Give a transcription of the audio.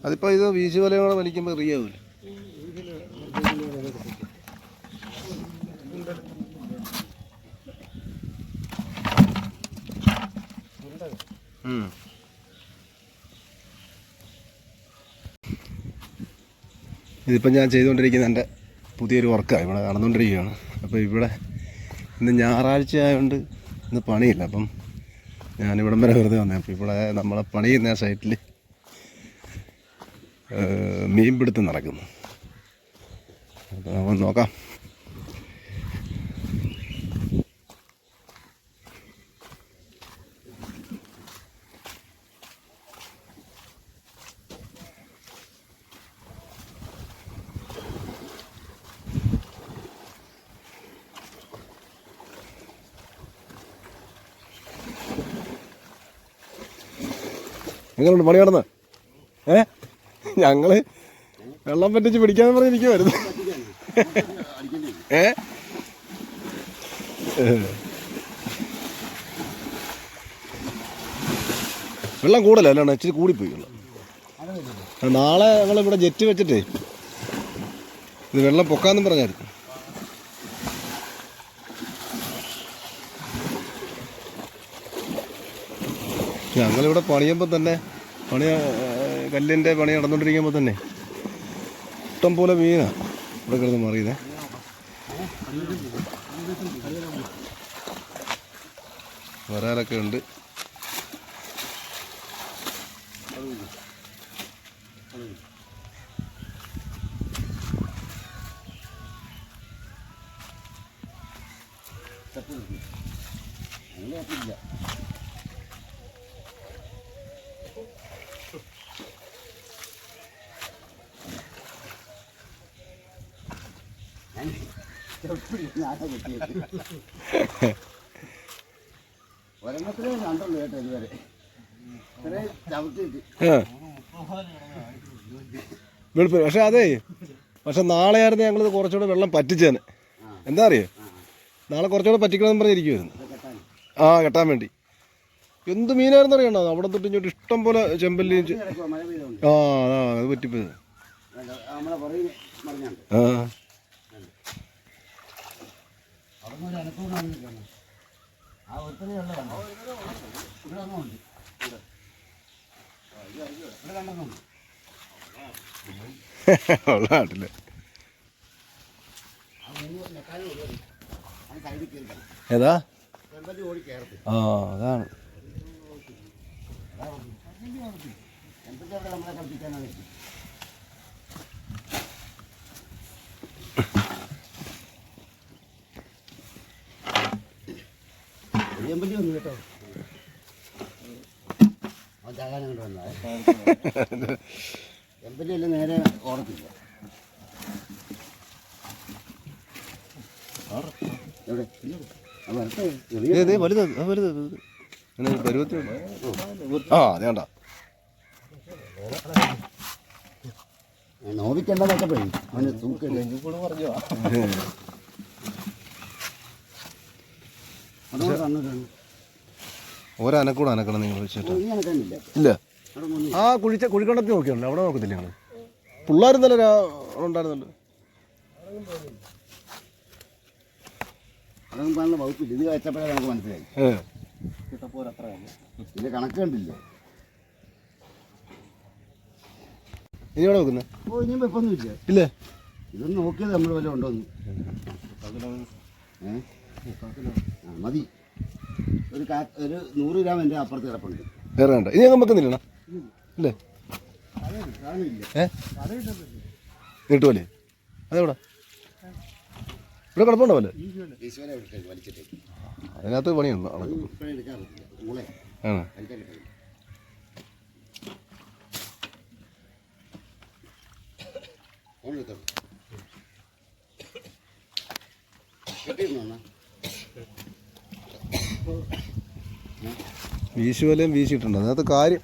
അതിപ്പോൾ ഇത് വീശുവലയും കൂടെ വലിക്കുമ്പോൾ റിയാവില്ല. ഇതിപ്പം ഞാൻ ചെയ്തുകൊണ്ടിരിക്കുന്ന എൻ്റെ പുതിയൊരു വർക്കാണ് ഇവിടെ നടന്നുകൊണ്ടിരിക്കുകയാണ്. അപ്പോൾ ഇവിടെ ഇന്ന് ഞായറാഴ്ച ആയതുകൊണ്ട് ഇന്ന് പണിയില്ല. അപ്പം ഞാനിവിടം വരെ വെറുതെ വന്നേ. അപ്പോൾ ഇവിടെ നമ്മളെ പണി ചെയ്യുന്ന സൈറ്റിൽ മീൻപിടുത്തം നടക്കുന്നു. അപ്പോൾ നമുക്ക് നോക്കാം. നിങ്ങളുണ്ട് പണി നടന്ന് ഞങ്ങള് വെള്ളം പറ്റിച്ച് പിടിക്കാന്ന് പറഞ്ഞിരിക്കുവായിരുന്നു. വെള്ളം കൂടുതലല്ല, അല്ലാണ്ട് ഇച്ചിരി കൂടിപ്പോയി വെള്ളം. നാളെ ഞങ്ങളിവിടെ ജെറ്റ് വെച്ചിട്ടേ ഇത് വെള്ളം പൊക്കാന്നും പറഞ്ഞായിരുന്നു. ഞങ്ങളിവിടെ പണിയുമ്പോൾ തന്നെ കല്ലിൻ്റെ പണി നടന്നുകൊണ്ടിരിക്കുമ്പോൾ തന്നെ ഇഷ്ടം പോലെ മീനാണ് ഇവിടെ കിടന്ന് മാറിയതേ. വരാലൊക്കെ ഉണ്ട്. പക്ഷെ അതേ നാളെ ആയിരുന്നു ഞങ്ങളിത് കുറച്ചുകൂടെ വെള്ളം പറ്റിച്ചേനെ. എന്താ അറിയോ, നാളെ കുറച്ചുകൂടെ പറ്റിക്കണമെന്ന് പറഞ്ഞിരിക്കുമായിരുന്നു. കെട്ടാൻ വേണ്ടി. എന്ത് മീനായിരുന്നു അറിയണോ, അവിടെ തൊട്ട് ഇങ്ങോട്ട് ഇഷ്ടം പോലെ ചെമ്പല്ലിയും. അത് പറ്റിപ്പോയത്. നാട്ടില് ഏതാ? അതാണ്. കേട്ടോ എമ്പലിയല്ല, നേരെ ഓടത്തില്ല. നോവിക്കണ്ടെന്നൊക്കെ പോയി അവന് തൂക്കല്ലേ പറഞ്ഞു. ഒരനക്കൂടെ അനക്കണം നിങ്ങൾ വെച്ചിട്ട് ഇല്ല. ആ കുഴിക്കണ്ടത്തിൽ നോക്കിയുണ്ട്, അവിടെ നോക്കത്തില്ല നിങ്ങൾ? പിള്ളേരുന്നല്ലോ ഉണ്ടായിരുന്നല്ലോ. അതൊന്നും പറഞ്ഞ വകുപ്പില്ല. ഇത് വെച്ചപ്പോഴേ നമുക്ക് മനസ്സിലായി. ഇത് കണക്ക് കണ്ടില്ല. ഇനി എവിടെ നോക്കുന്നത്? ഇനിയും വെപ്പൊന്നുമില്ല. ഇല്ല, ഇതൊന്നും നോക്കിയത് നമ്മൾ വല്ല ഉണ്ടോന്ന്. മതി. ഒരു 100 ഗ്രാം എൻ്റെ അപ്പുറത്ത് കിടപ്പുണ്ട്. വേറെ വേണ്ട. ഇനി ഞങ്ങൾ വെക്കുന്നില്ല ഇല്ലേ? കിട്ടുമല്ലേ? അതെവിടെ? ഇവിടെ കിടപ്പുണ്ടോ പോലെ? അതിനകത്ത് പണിയുണ്ടോ? ആണ്. വീശുവലയും വീശിയിട്ടുണ്ട്. അതിനകത്ത് കാര്യം